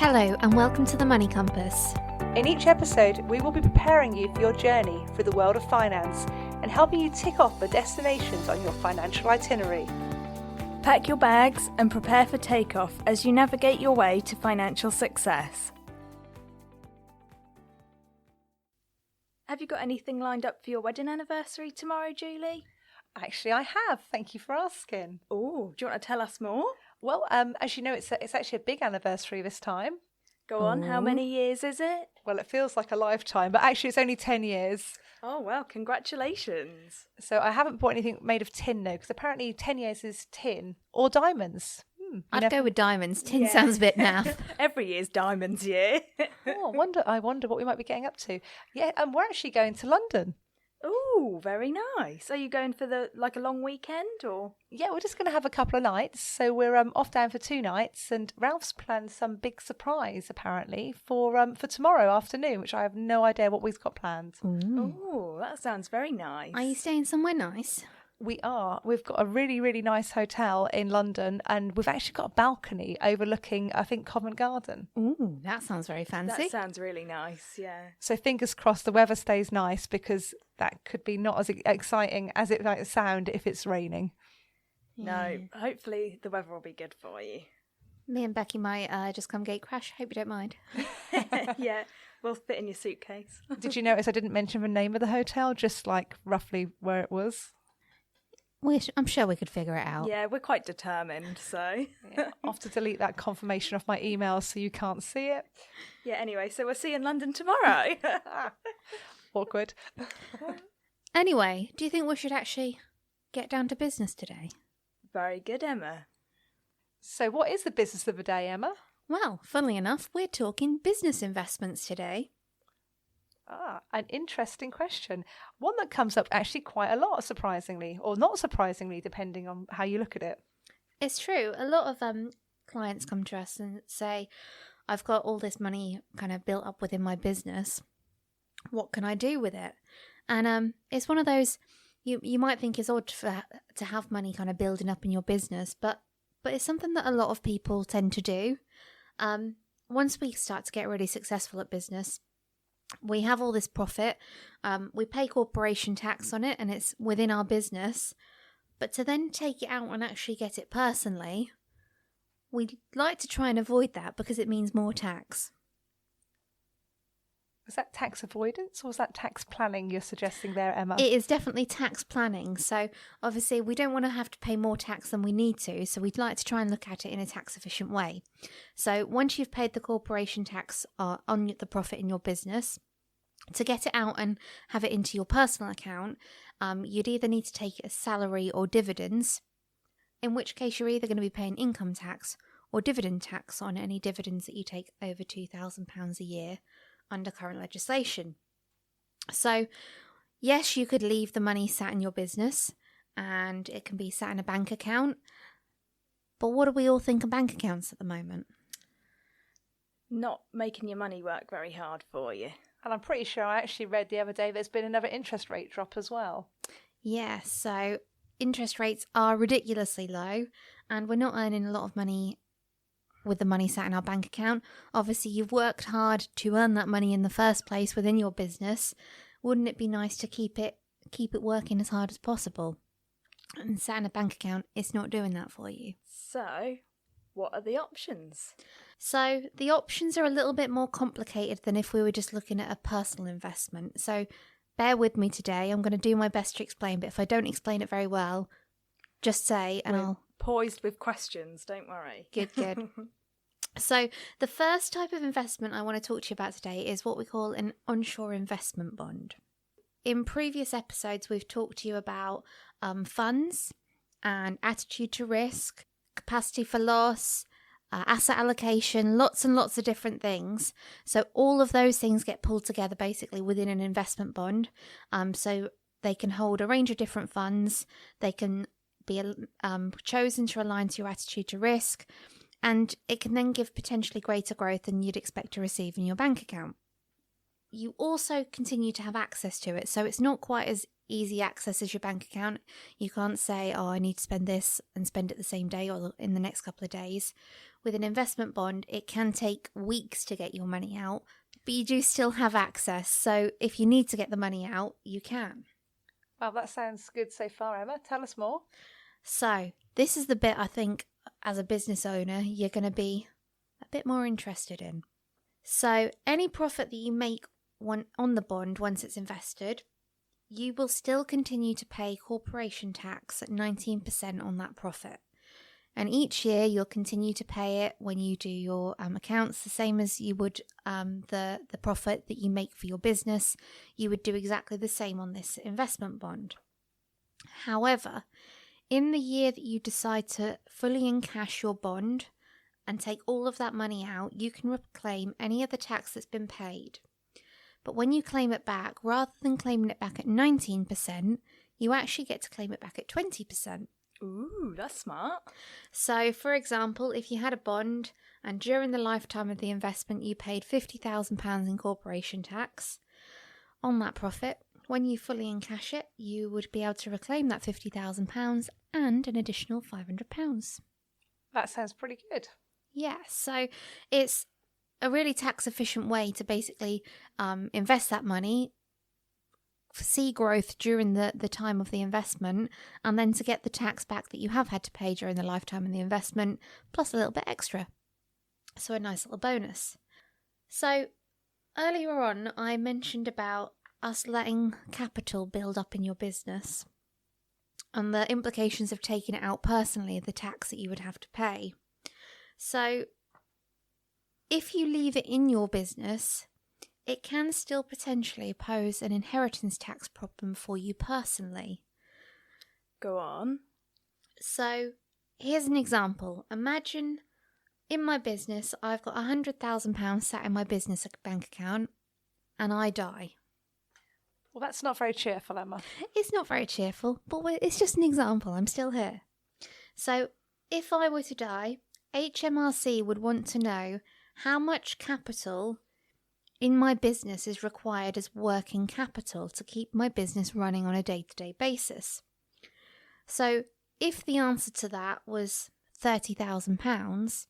Hello and welcome to the Money Compass. In each episode, we will be preparing you for your journey through the world of finance and helping you tick off the destinations on your financial itinerary. Pack your bags and prepare for takeoff as you navigate your way to financial success. Have you got anything lined up for your wedding anniversary tomorrow, Julie? Actually, I have. Thank you for asking. Oh, do you want to tell us more? Well, as you know, it's actually a big anniversary this time. Go on, How many years is it? Well, it feels like a lifetime, but actually it's only 10 years. Oh, well, congratulations. So I haven't bought anything made of tin, though, because apparently 10 years is tin or diamonds. I'd go with diamonds. Tin sounds a bit naff. Every year's diamonds year. Oh, I wonder what we might be getting up to. Yeah, and we're actually going to London. Oh, very nice. Are you going for a long weekend or? Yeah, we're just going to have a couple of nights. So we're off down for 2 nights, and Ralph's planned some big surprise apparently for tomorrow afternoon, which I have no idea what we've got planned. Oh, that sounds very nice. Are you staying somewhere nice? We are. We've got a really, really nice hotel in London, and we've actually got a balcony overlooking, I think, Covent Garden. Ooh, that sounds very fancy. That sounds really nice, yeah. So fingers crossed the weather stays nice, because that could be not as exciting as it might sound if it's raining. No, hopefully the weather will be good for you. Me and Becky might just come gate crash. Hope you don't mind. Yeah, we'll fit in your suitcase. Did you notice I didn't mention the name of the hotel, just like roughly where it was? I'm sure we could figure it out. Yeah, we're quite determined, so. Yeah, I'll have to delete that confirmation off my email so you can't see it. Yeah, anyway, so we'll see you in London tomorrow. Awkward. Anyway, do you think we should actually get down to business today? Very good, Emma. So what is the business of the day, Emma? Well, funnily enough, we're talking business investments today. An interesting question. One that comes up actually quite a lot, surprisingly, or not surprisingly, depending on how you look at it. It's true. A lot of clients come to us and say, I've got all this money kind of built up within my business. What can I do with it? And it's one of those, you might think it's odd to have money kind of building up in your business, but it's something that a lot of people tend to do. Once we start to get really successful at business, we have all this profit, we pay corporation tax on it and it's within our business, but to then take it out and actually get it personally, we'd like to try and avoid that because it means more tax. Was that tax avoidance or was that tax planning you're suggesting there, Emma? It is definitely tax planning. So obviously we don't want to have to pay more tax than we need to. So we'd like to try and look at it in a tax efficient way. So once you've paid the corporation tax on the profit in your business, to get it out and have it into your personal account, you'd either need to take it as salary or dividends, in which case you're either going to be paying income tax or dividend tax on any dividends that you take over £2,000 a year under current legislation. So, yes, you could leave the money sat in your business and it can be sat in a bank account. But what do we all think of bank accounts at the moment? Not making your money work very hard for you. And I'm pretty sure I actually read the other day there's been another interest rate drop as well. Yeah, so interest rates are ridiculously low and we're not earning a lot of money with the money sat in our bank account. Obviously, you've worked hard to earn that money in the first place within your business. Wouldn't it be nice to keep it working as hard as possible? And sat in a bank account, it's not doing that for you. So, what are the options? So, the options are a little bit more complicated than if we were just looking at a personal investment. So, bear with me today. I'm going to do my best to explain, but if I don't explain it very well, just say and I'll... Poised with questions, don't worry. Good. So the first type of investment I want to talk to you about today is what we call an onshore investment bond. In previous episodes, we've talked to you about funds and attitude to risk, capacity for loss, asset allocation, lots and lots of different things. So all of those things get pulled together basically within an investment bond. So they can hold a range of different funds. They can be chosen to align to your attitude to risk, and it can then give potentially greater growth than you'd expect to receive in your bank account. You also continue to have access to it, so it's not quite as easy access as your bank account. You can't say, I need to spend this and spend it the same day or in the next couple of days. with an investment bond, it can take weeks to get your money out, but you do still have access. So if you need to get the money out, you can. Well, that sounds good so far, Emma. Tell us more. So this is the bit I think as a business owner, you're going to be a bit more interested in. So any profit that you make on the bond once it's invested, you will still continue to pay corporation tax at 19% on that profit. And each year you'll continue to pay it when you do your accounts, the same as you would the profit that you make for your business. You would do exactly the same on this investment bond. However, in the year that you decide to fully encash your bond and take all of that money out, you can reclaim any of the tax that's been paid. But when you claim it back, rather than claiming it back at 19%, you actually get to claim it back at 20%. Ooh, that's smart. So, for example, if you had a bond and during the lifetime of the investment you paid £50,000 in corporation tax on that profit, when you fully encash it, you would be able to reclaim that £50,000 and an additional £500. That sounds pretty good. Yeah, so it's a really tax efficient way to basically invest that money, see growth during the time of the investment, and then to get the tax back that you have had to pay during the lifetime of the investment, plus a little bit extra. So a nice little bonus. So earlier on, I mentioned about us letting capital build up in your business and the implications of taking it out personally, the tax that you would have to pay. So if you leave it in your business, it can still potentially pose an inheritance tax problem for you personally. Go on. So here's an example. Imagine in my business, I've got £100,000 sat in my business bank account and I die. Well, that's not very cheerful, Emma. It's not very cheerful, but it's just an example. I'm still here. So if I were to die, HMRC would want to know how much capital in my business is required as working capital to keep my business running on a day-to-day basis. So if the answer to that was £30,000,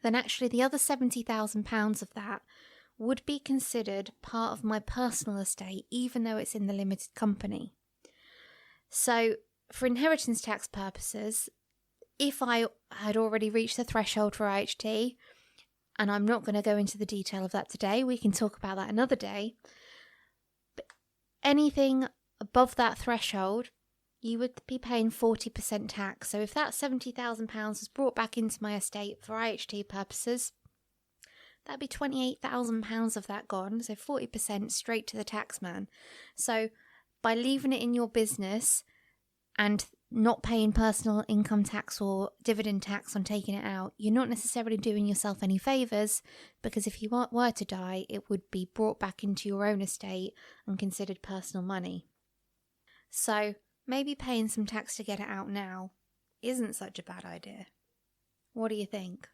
then actually the other £70,000 of that would be considered part of my personal estate, even though it's in the limited company. So for inheritance tax purposes, if I had already reached the threshold for IHT, and I'm not going to go into the detail of that today, we can talk about that another day, but anything above that threshold, you would be paying 40% tax. So if that £70,000 was brought back into my estate for IHT purposes, that'd be £28,000 of that gone, so 40% straight to the tax man. So by leaving it in your business and not paying personal income tax or dividend tax on taking it out, you're not necessarily doing yourself any favours, because if you were to die, it would be brought back into your own estate and considered personal money. So maybe paying some tax to get it out now isn't such a bad idea. What do you think?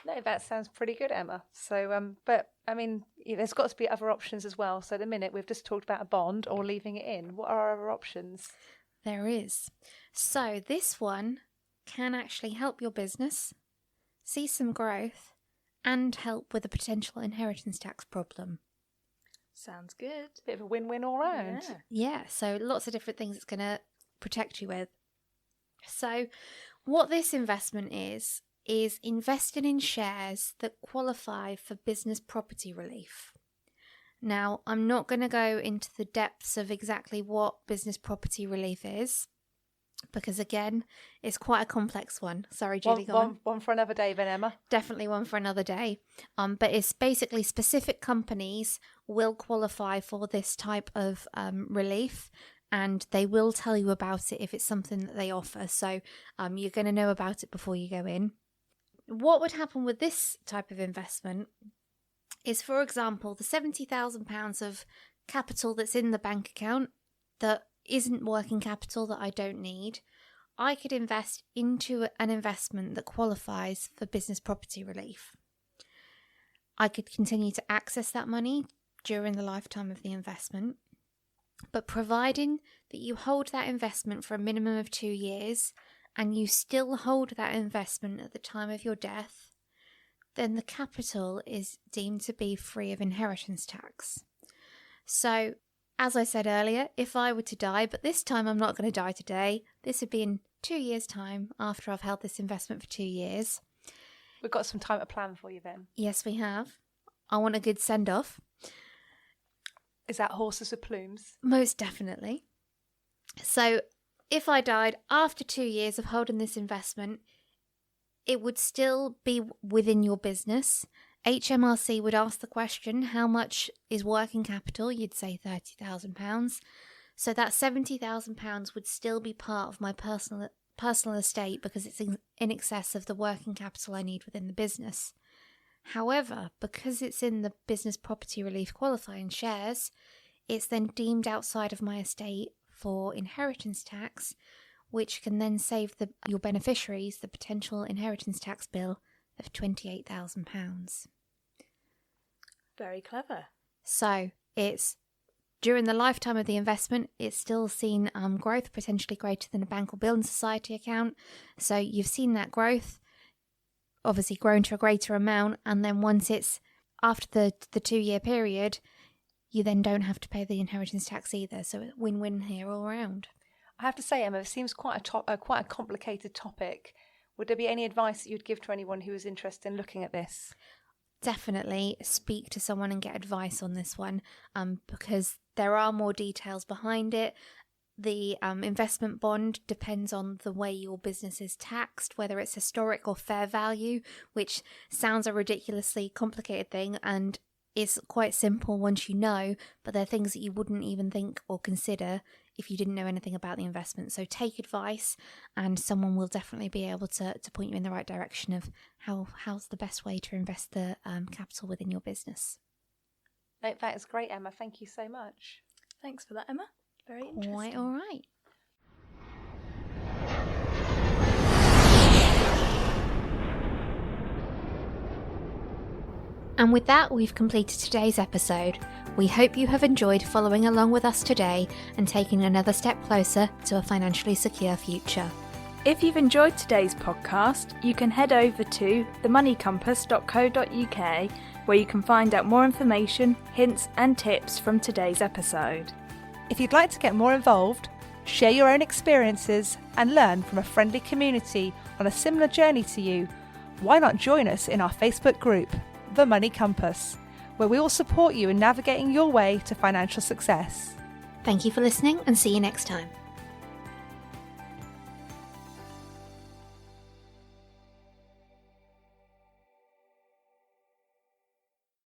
No, that sounds pretty good, Emma. So, but I mean, there's got to be other options as well. So, at the minute, we've just talked about a bond or leaving it in. What are our other options? There is. So, this one can actually help your business, see some growth, and help with a potential inheritance tax problem. Sounds good. Bit of a win-win all round. Yeah, so lots of different things it's going to protect you with. So, what this investment is investing in shares that qualify for business property relief. Now, I'm not going to go into the depths of exactly what business property relief is, because again, it's quite a complex one. Sorry, Julie, go on. One for another day then, Emma. Definitely one for another day. But it's basically specific companies will qualify for this type of relief, and they will tell you about it if it's something that they offer. So you're going to know about it before you go in. What would happen with this type of investment is, for example, the £70,000 of capital that's in the bank account that isn't working capital that I don't need, I could invest into an investment that qualifies for business property relief. I could continue to access that money during the lifetime of the investment, but providing that you hold that investment for a minimum of 2 years and you still hold that investment at the time of your death, then the capital is deemed to be free of inheritance tax. So, as I said earlier, if I were to die, but this time I'm not going to die today, this would be in 2 years' time after I've held this investment for 2 years. We've got some time to plan for you then. Yes, we have. I want a good send-off. Is that horses with plumes? Most definitely. So, if I died after 2 years of holding this investment, it would still be within your business. HMRC would ask the question, how much is working capital? You'd say £30,000. So that £70,000 would still be part of my personal estate because it's in excess of the working capital I need within the business. However, because it's in the business property relief qualifying shares, it's then deemed outside of my estate for inheritance tax, which can then save your beneficiaries the potential inheritance tax bill of £28,000. Very clever. So it's during the lifetime of the investment, it's still seen growth potentially greater than a bank or building society account. So you've seen that growth, obviously grown to a greater amount, and then once it's after the 2 year period, you then don't have to pay the inheritance tax either. So it's win-win here all around. I have to say, Emma, it seems quite a complicated topic. Would there be any advice that you'd give to anyone who is interested in looking at this? Definitely speak to someone and get advice on this one, because there are more details behind it. The investment bond depends on the way your business is taxed, whether it's historic or fair value, which sounds a ridiculously complicated thing and is quite simple once you know, but they're things that you wouldn't even think or consider if you didn't know anything about the investment. So take advice, and someone will definitely be able to point you in the right direction of how's the best way to invest the capital within your business. No, that is great, Emma. Thank you so much. Thanks for that, Emma. Very interesting. Quite all right. And with that, we've completed today's episode. We hope you have enjoyed following along with us today and taking another step closer to a financially secure future. If you've enjoyed today's podcast, you can head over to themoneycompass.co.uk where you can find out more information, hints and tips from today's episode. If you'd like to get more involved, share your own experiences and learn from a friendly community on a similar journey to you, why not join us in our Facebook group, The Money Compass, where we will support you in navigating your way to financial success. Thank you for listening, and see you next time.